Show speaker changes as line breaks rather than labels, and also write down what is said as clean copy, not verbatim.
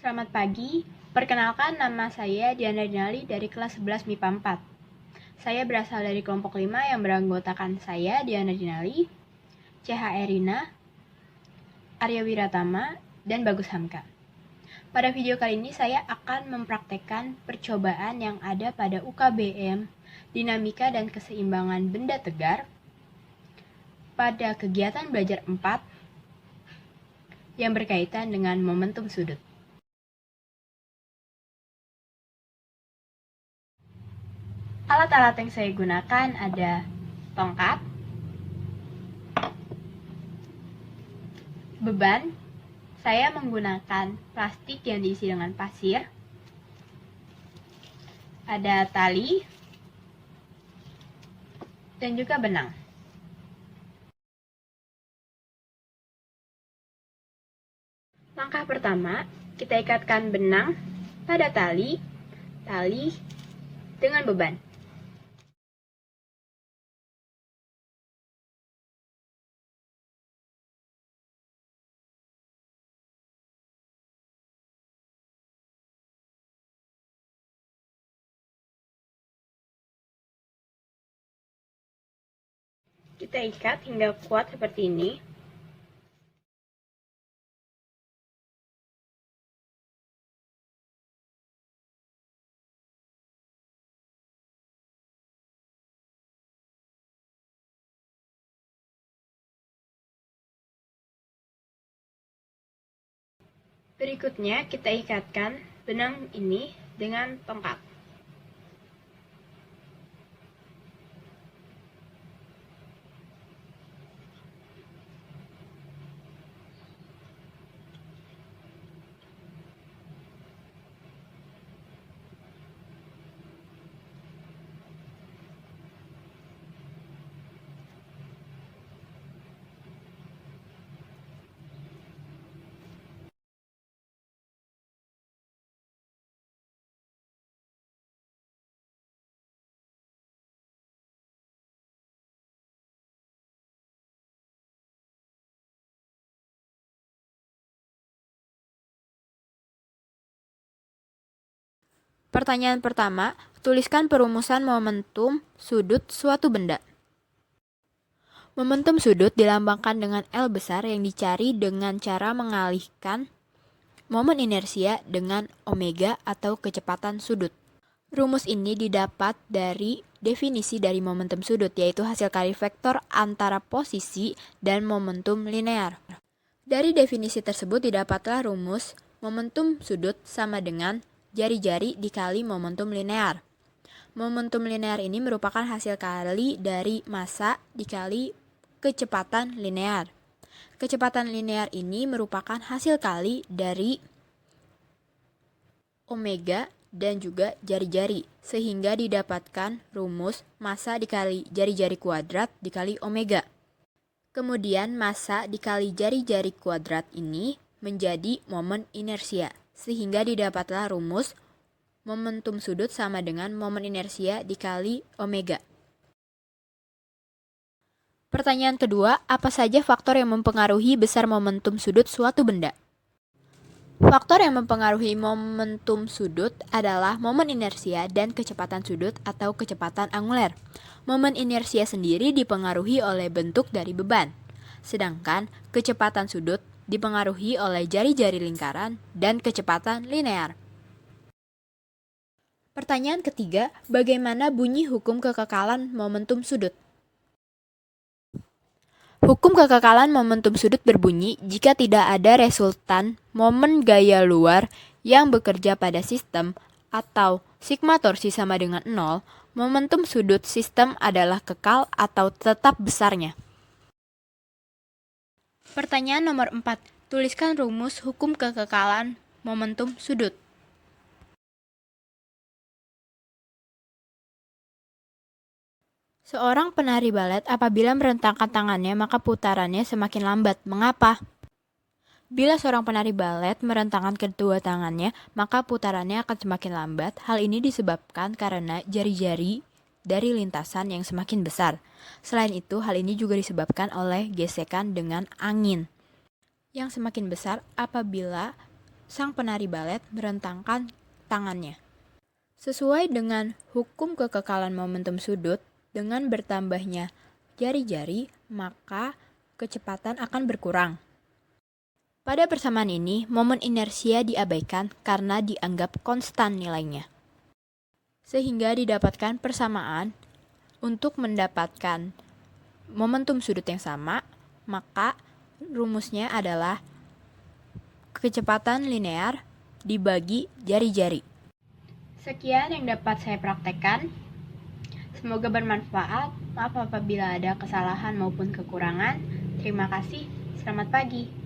Selamat pagi, perkenalkan nama saya Diana Dinali dari kelas 11 MIPA 4. Saya berasal dari kelompok 5 yang beranggotakan saya, Diana Dinali, CH Erina, Arya Wiratama, dan Bagus Hamka. Pada video kali ini saya akan mempraktekkan percobaan yang ada pada UKBM, Dinamika dan Keseimbangan Benda Tegar, pada kegiatan belajar 4 yang berkaitan dengan momentum sudut. Alat-alat yang saya gunakan ada tongkat, beban. Saya menggunakan plastik yang diisi dengan pasir, ada tali, dan juga benang. Langkah pertama, kita ikatkan benang pada tali dengan beban. Kita ikat hingga kuat seperti ini. Berikutnya kita ikatkan benang ini dengan tongkat. Pertanyaan pertama, tuliskan perumusan momentum sudut suatu benda. Momentum sudut dilambangkan dengan L besar yang dicari dengan cara mengalihkan momen inersia dengan omega atau kecepatan sudut. Rumus ini didapat dari definisi dari momentum sudut, yaitu hasil kali vektor antara posisi dan momentum linear. Dari definisi tersebut didapatlah rumus momentum sudut sama dengan jari-jari dikali momentum linear. Momentum linear ini merupakan hasil kali dari massa dikali kecepatan linear. Kecepatan linear ini merupakan hasil kali dari omega dan juga jari-jari, sehingga didapatkan rumus massa dikali jari-jari kuadrat dikali omega. Kemudian massa dikali jari-jari kuadrat ini menjadi momen inersia, sehingga didapatlah rumus momentum sudut sama dengan momen inersia dikali omega. Pertanyaan kedua, apa saja faktor yang mempengaruhi besar momentum sudut suatu benda? Faktor yang mempengaruhi momentum sudut adalah momen inersia dan kecepatan sudut atau kecepatan anguler. Momen inersia sendiri dipengaruhi oleh bentuk dari beban, sedangkan kecepatan sudut dipengaruhi oleh jari-jari lingkaran dan kecepatan linear. Pertanyaan ketiga, bagaimana bunyi hukum kekekalan momentum sudut? Hukum kekekalan momentum sudut berbunyi jika tidak ada resultan momen gaya luar yang bekerja pada sistem atau sigma torsi sama dengan 0, momentum sudut sistem adalah kekal atau tetap besarnya. Pertanyaan nomor 4. Tuliskan rumus hukum kekekalan momentum sudut. Seorang penari balet apabila merentangkan tangannya maka putarannya semakin lambat. Mengapa? Bila seorang penari balet merentangkan kedua tangannya, maka putarannya akan semakin lambat. Hal ini disebabkan karena jari-jari dari lintasan yang semakin besar. Selain itu, hal ini juga disebabkan oleh gesekan dengan angin yang semakin besar apabila Sang penari balet merentangkan tangannya. Sesuai dengan hukum kekekalan momentum sudut, dengan bertambahnya jari-jari, maka kecepatan akan berkurang. Pada persamaan ini, momen inersia diabaikan karena dianggap konstan nilainya. Sehingga didapatkan persamaan untuk mendapatkan momentum sudut yang sama, maka rumusnya adalah kecepatan linear dibagi jari-jari. Sekian yang dapat saya praktekkan. Semoga bermanfaat. Maaf apabila ada kesalahan maupun kekurangan. Terima kasih. Selamat pagi.